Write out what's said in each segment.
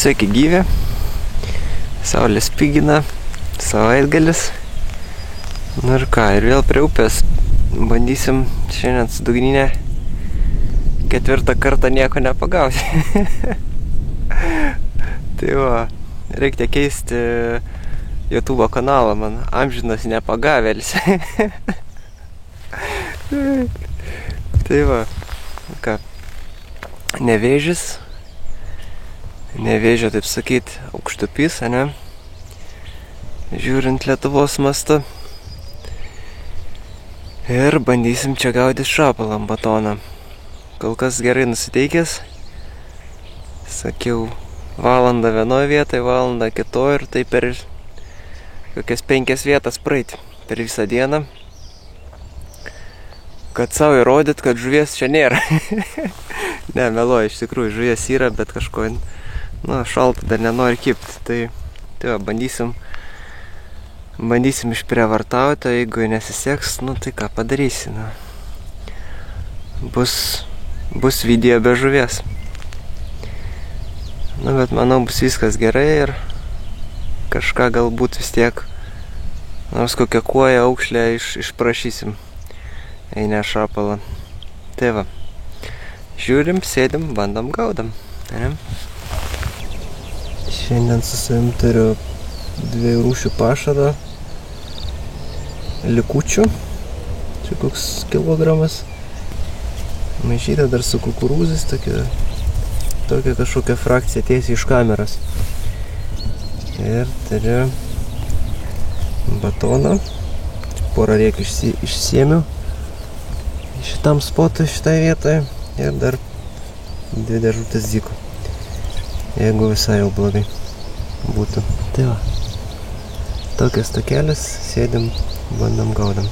Sveiki gyvi, saulė spigina, savaitgalis. Nu ir ką, ir vėl prie upės bandysim šiandien su dugninė 4. kartą nieko nepagauti. Tai va, reikia keisti YouTube kanalą, man amžinas nepagavėlis. Tai va, ką, Nevėžio, taip sakyt, aukštupys, ane? Žiūrint Lietuvos mastu. Ir bandysim čia gaudyti šapalą ant batoną. Kol kas gerai nusiteikęs. Sakiau, valandą vienoje vietoje, valandą kitoje ir tai per kokias 5 vietas praeiti per visą dieną. Kad savo įrodyt, kad žuvies čia nėra. Ne, meluoju, iš tikrųjų, žuvies yra, bet kažko, šalta dar nenori kipti. Tai va, bandysim išprievartauti, o jeigu nesiseks, tai ką padarysi, Bus video be žuvies. Bet manau, bus viskas gerai ir kažką galbūt vis tiek, nors kokią kuoją aukšlę išprašysim. Eina šapalą. Tai va, žiūrim, sėdim, bandom, gaudam. Šiandien su savim turiu 2 rūšių pašarą, likučių, čia koks kilogramas, maišyta dar su kukurūzais, tokia kažkokia frakcija tiesiai iš kameros. Ir turiu batoną, porą rėkių išsiėmiau šitam spotui, šitai vietoje, ir dar 2 dėžutės dziko, jeigu visai jau blogai būtų. Tai va, tokias tokelis, sėdim, bandom, gaudam.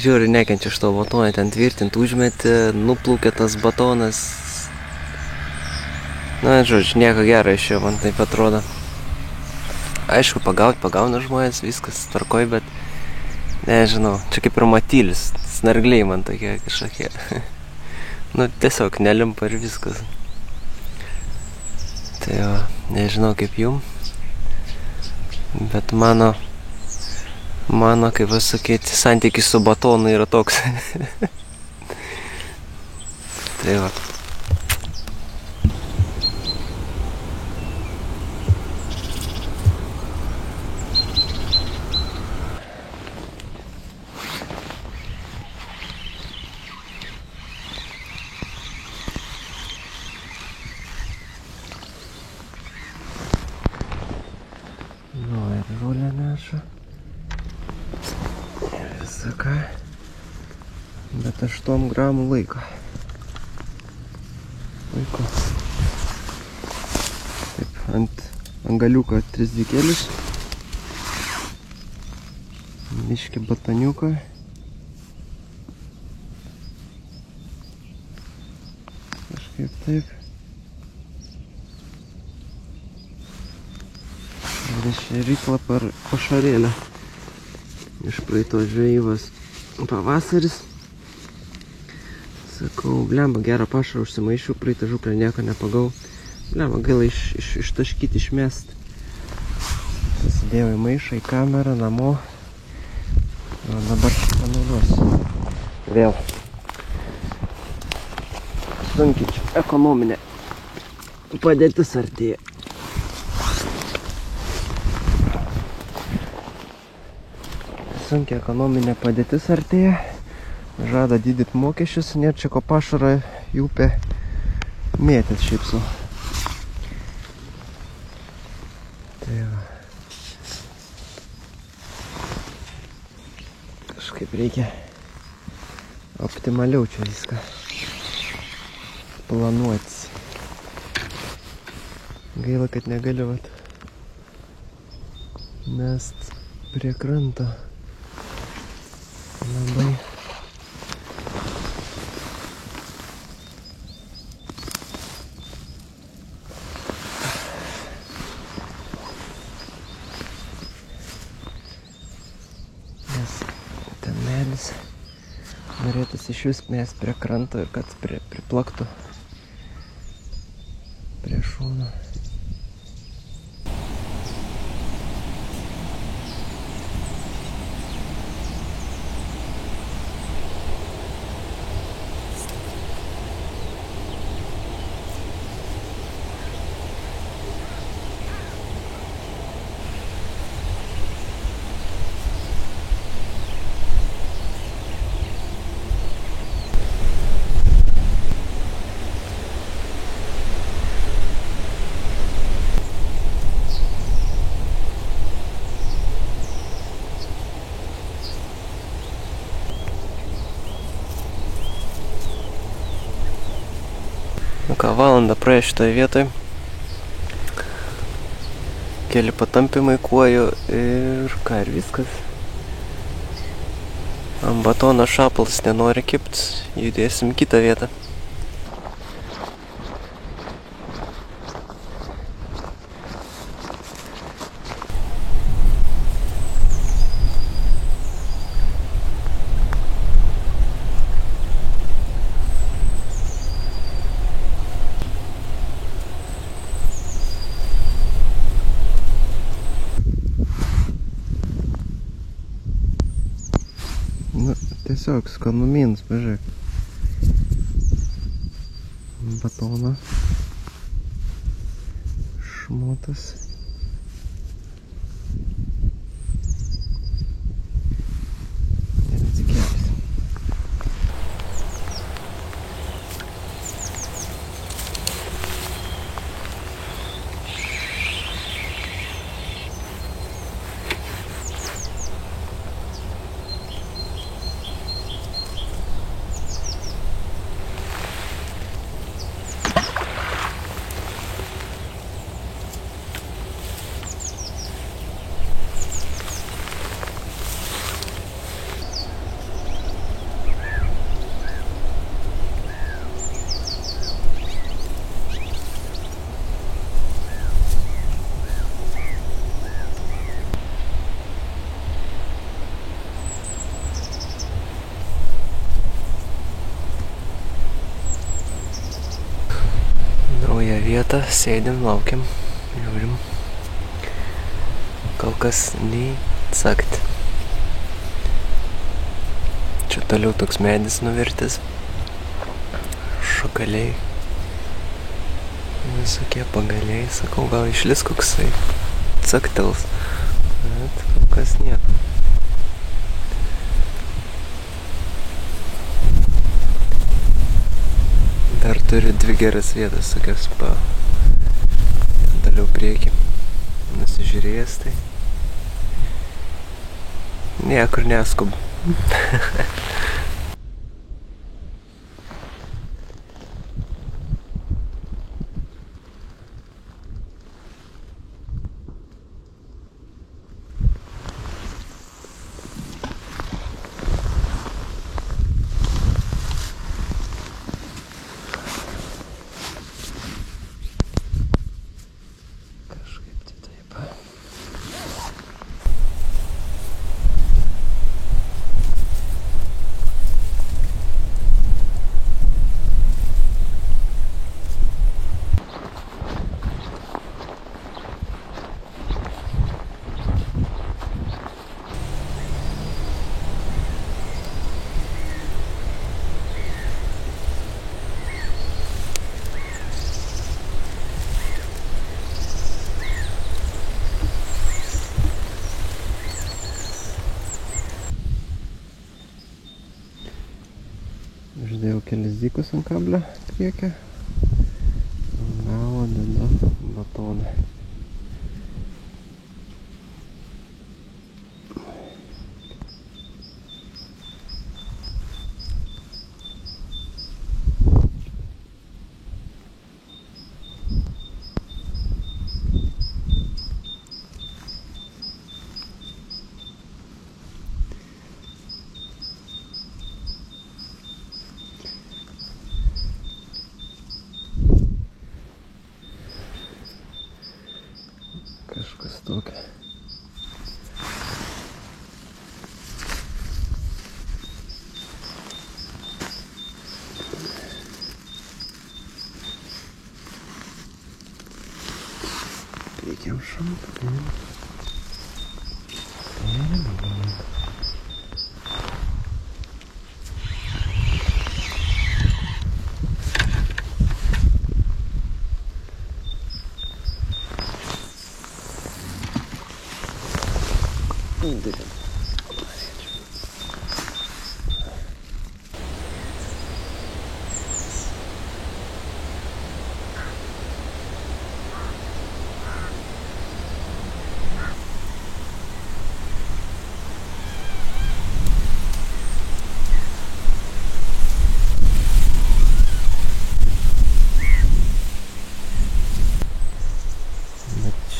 Žiūri, nekenčia šito batoną, ten tvirtint, užmetė, nuplūkė tas batonas. Žodžiu, nieko gero iš jo, man taip atrodo. Aišku, pagauna žmonės, viskas tvarkoj, bet nežinau, čia kaip ir matylis, snargliai man tokie kažkokie. Tiesiog nelimpa ir viskas. Tai va, nežinau kaip jum, bet mano, kaip pasakyti, santykis su batonu yra toks. Tai va. Ir žolę neša. Ką, bet 8 gramų laiko. Taip, ant galiuko 3 dykelius, biškį bataniuką, kažkaip taip. Ir šėryklą pašarėlę. Iš praeitos žvejybos pavasaris. Sakau, blemba, gerą pašarą užsimaišiu, praeitą žuklę nieko nepagau. Blemba, gaila ištaškyti, išmest. Pasidėjau į maišą, į kamerą, namo. O dabar panaudosiu. Vėl. Sunkiai čia ekonominė padėtis artėja. Sunkiai ekonominė padėtis artėja. Žada didinti mokesčius, net čia ko pašarą į upę mėtėt šiaip su. Tai va. Taip reikia optimaliau čia viską planuotis. Gaila, kad negaliu mest prie kranto. Labai. Nes ten medis. Norėtųsi išvis mest prie kranto ir kad priplaktų prie šūno. Nu ką, valandą praėjo šitoje vietoje. Keli patampimai kuoju ir ką, ir viskas. Ant batono šapalas nenori kipt, judėsim kitą vietą. Nu, tiesiog skanumynas, pažiūrėk. Batoną. Šmotas. Ir atsikėlis. Nauja vieta, sėdim, laukiam, žiūrim. Kol kas nei cakt. Čia toliau toks medis nuvirtis. Šakaliai. Visokie pagaliai. Sakau, gal išlis koksai caktels. Bet kol kas nieko. Dar turiu 2 geras vietas, tokias toliau priekį. Nusižiūrėjęs tai. Niekur neskubu. Uždėjau kelis dykus ant kablio priekio. Galo dedu batoną. Kažkas tokia. Reikiam šampūnų.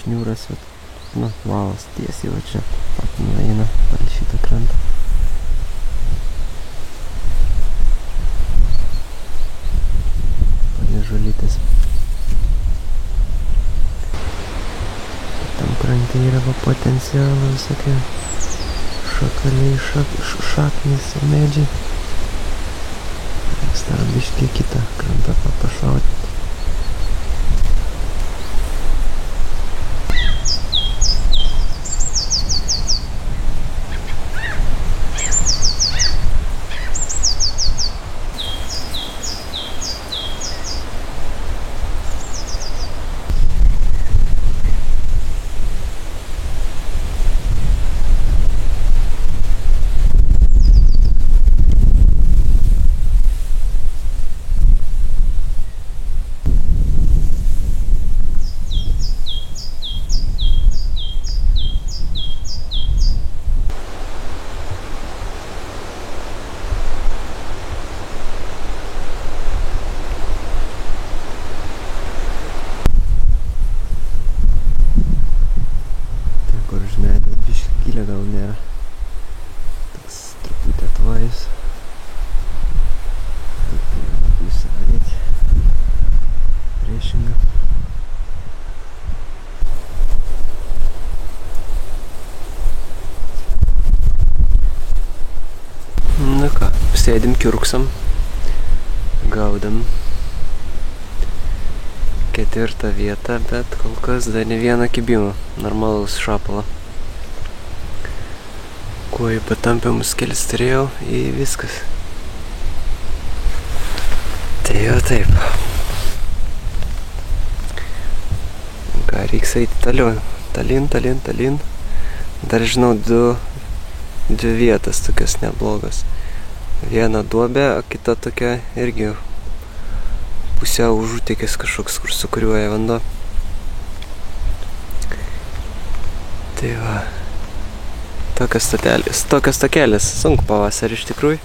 Šniūras, nu, valas tiesiai va čia pat nueina palei šitą krantą. Palei žolytės. Tam krante yra va potencialo visokie šakaliai, šaknys ir medžiai. Reiks dar biškį kitą krantą pašauti. Gilė gal nėra. Toks truputį atvajus. Pusę daryti. Priešingą. Nu ką, sėdim, kiurksam. Gaudam 4. vietą, bet kol kas dar ne vieną kibimą. Normalaus šapalo. Kuo į patampiamus kelis turėjau, į viskas. Tai jau taip. Ką, reiks eiti toliau. Talin. Dar žinau, dvi vietas tokias neblogas. Viena duobė, o kita tokia irgi pusiau užutekis kažkoks, kur sukuriuoja vanduo. Tai va. Tokios takelės, sunku pavasarį iš tikrųjų.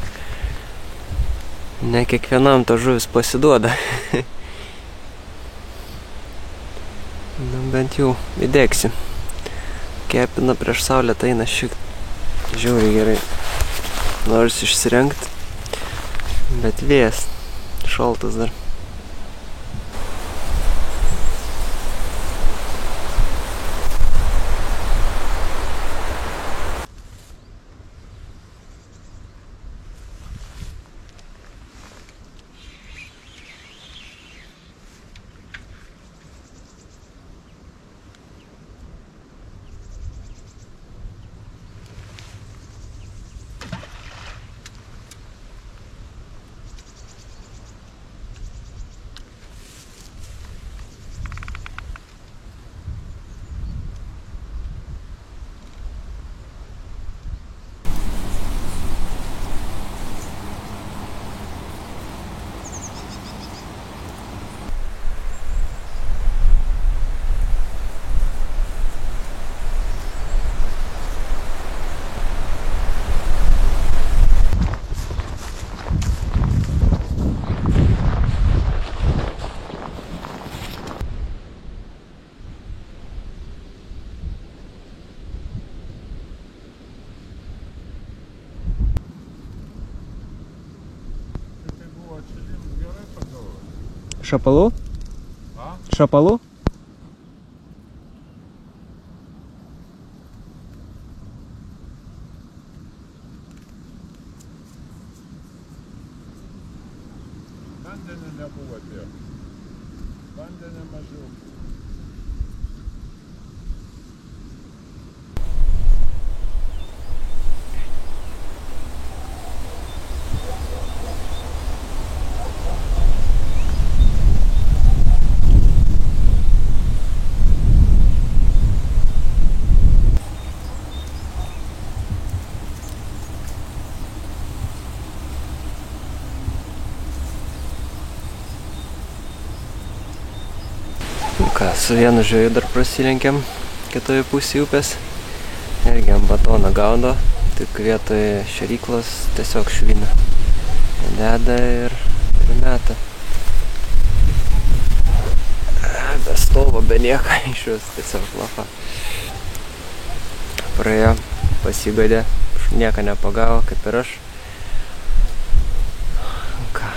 Ne kiekvienam to žuvis pasiduoda. Nu, bent jau įdėksi. Kepina prieš saulę, tai eina žiauriai gerai. Nors išsirengt, bet vėjas, šaltas dar. Šapalų? A? Šapalų? Ką, su vienu žvėju dar prasilenkiam kitoje pusėje upės. Irgi ant batoną gaudo, tik vietoje šeryklos tiesiog švina. Deda ir meta. Be stovo, be nieko, iš vis tiesiog lafa. Praėjo, pasigodė, nieko nepagavo, kaip ir aš. Ką?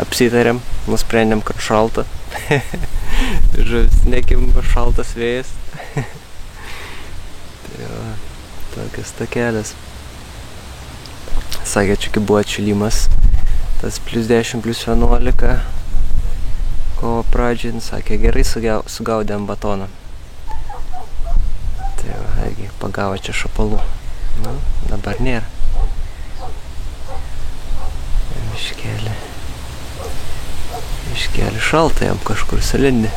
Apsitarėm, nusprendėm, kad šalta. Žuvis nekim šaltas vėjas. Tai va, tokias takelės. Sakė, čia kai buvo atšilimas, tas +10, +11 kovo pradžiai, sakė, gerai sugaudė ant batono. Tai va, pagavo čia šapalų. Nu, dabar nėra. Miškelį šalta jam kažkur salindi.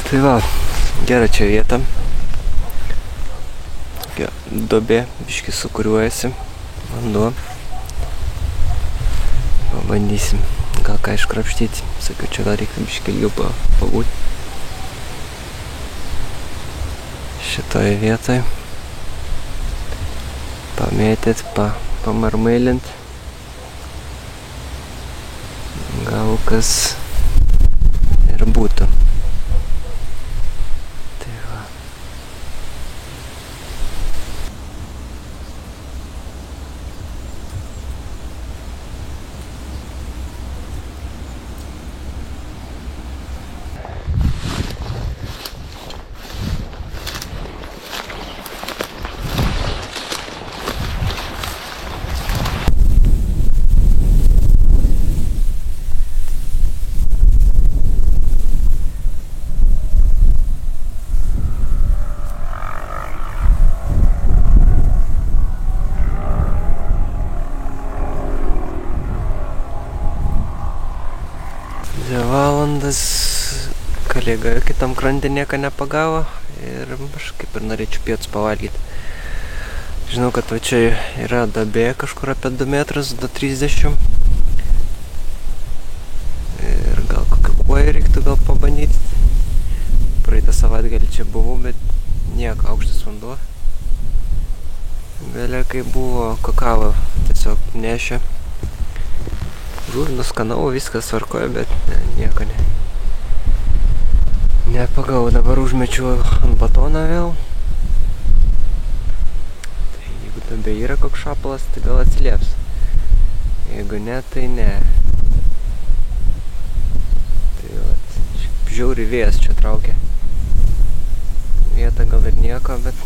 Tai va, gera čia vieta. Tokia duobė, biškį sukuriuojasi. Vanduo. Pabandysim gal ką iškrapštyti. Sakiau, čia gal reikia biškį ilgiau pabūti. Šitoje vietoje. Pamėtyt, pamarmailint. Gal kas ir būtų. Tai va. Valandas kalėga kitam krantė nieko nepagavo ir aš kaip ir norėčiau pietus pavalgyti. Žinau, kad va čia yra duobė kažkur apie 2 metrus, 2,30 ir gal kokiu kuoju reiktų gal pabandyti. Praeitą savaitgalį čia buvau, bet nieko, aukštas vanduo. Vėliau kai buvo kakavo, tiesiog nešė. Nuskanau, viskas tvarkoja, bet nieko nepagau. Dabar užmečiau ant batoną vėl. Tai jeigu duobė yra koks šapalas, tai gal atsilieps. Jeigu ne, tai ne. Tai vat, žiauri vėjas čia traukia. Vieta gal ir nieko, bet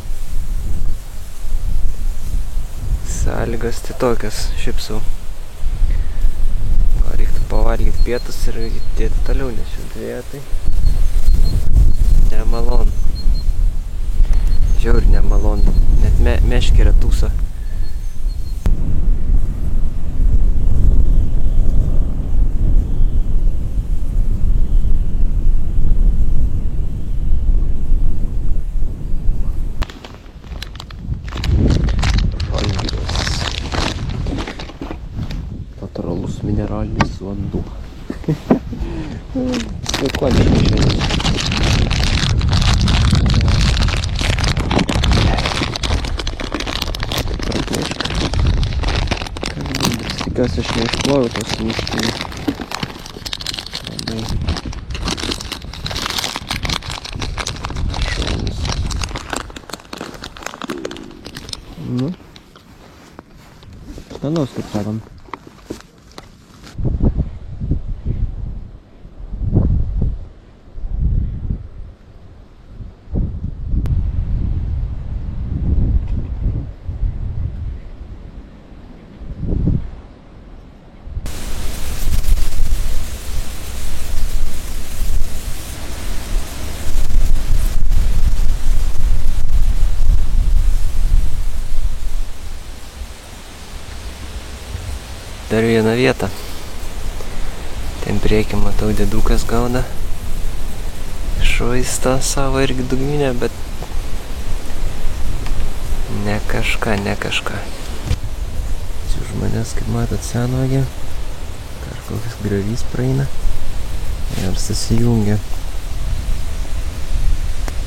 sąlygas tai tokias, šiaip sau. Reiktų pavalgyti pietus ir dėti toliau, nes šitą vietą nemalonu. Žiauri nemalonu. Net meškerė tūso. Natūralus mineralinis vanduo. Ikoniškai šiandien. Tikiuosi, aš neišploviau tos miškinį. Labai šaunus. Nu. Skanaus, kaip sakom. Dar vieną vietą. Ten priekį matau dėdukas gauda. Švaistą savo irgi dugninę, bet ne kažką. Čia už manęs, kaip matot, senvagė. kažkokias griovys praeina ir susijungia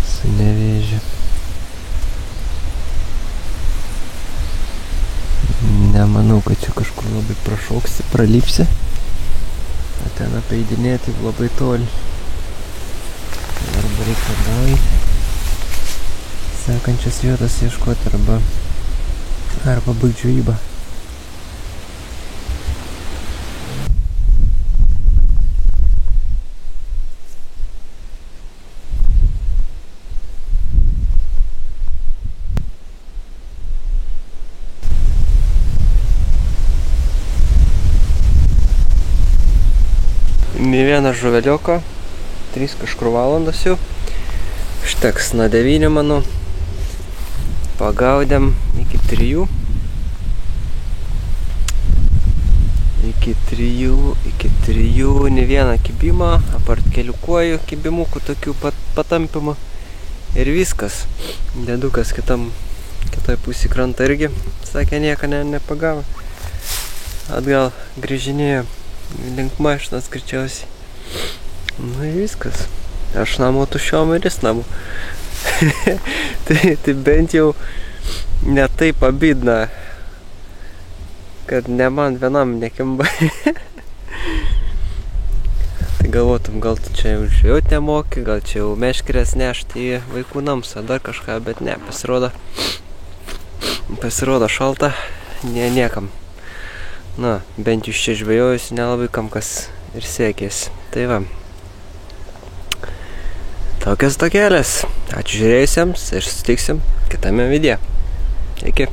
su Nevėžiu. Nemanau, kad čia kažkur labai prašoksi, pralipsi, o ten apeidinėti labai toli. Arba reikia atgal sekančias vietas ieškoti, arba baigt žvejybą. Nė vieną žuveliuką, 3 kažkur valandos jau. Užteks nuo 9, manau. Pagaudėm iki 3. Iki 3 nė vieną kibimą, apart kelių kuojų kibimukų, tokių patampimų. Ir viskas. Dedukas kitoj pusį krantą irgi, sakė, nieko nepagavo. Atgal grįžinėjo link mašinas greičiausiai. Nu ir viskas. Aš namo tuščiom ir jis namo. tai bent jau ne taip abidna, kad ne man vienam nekimba. Tai galvotum, gal tu čia jau žvejot nemoki, gal čia jau meškerės nešti į vaikų namus ar dar kažką, bet ne, pasirodo šalta, niekam. Na, bent iš čia žvejojus nelabai kam kas ir sekėsi. Tai va. Tokios tokelės. Ačiū žiūrėjusiems ir susitiksim kitame video. Iki.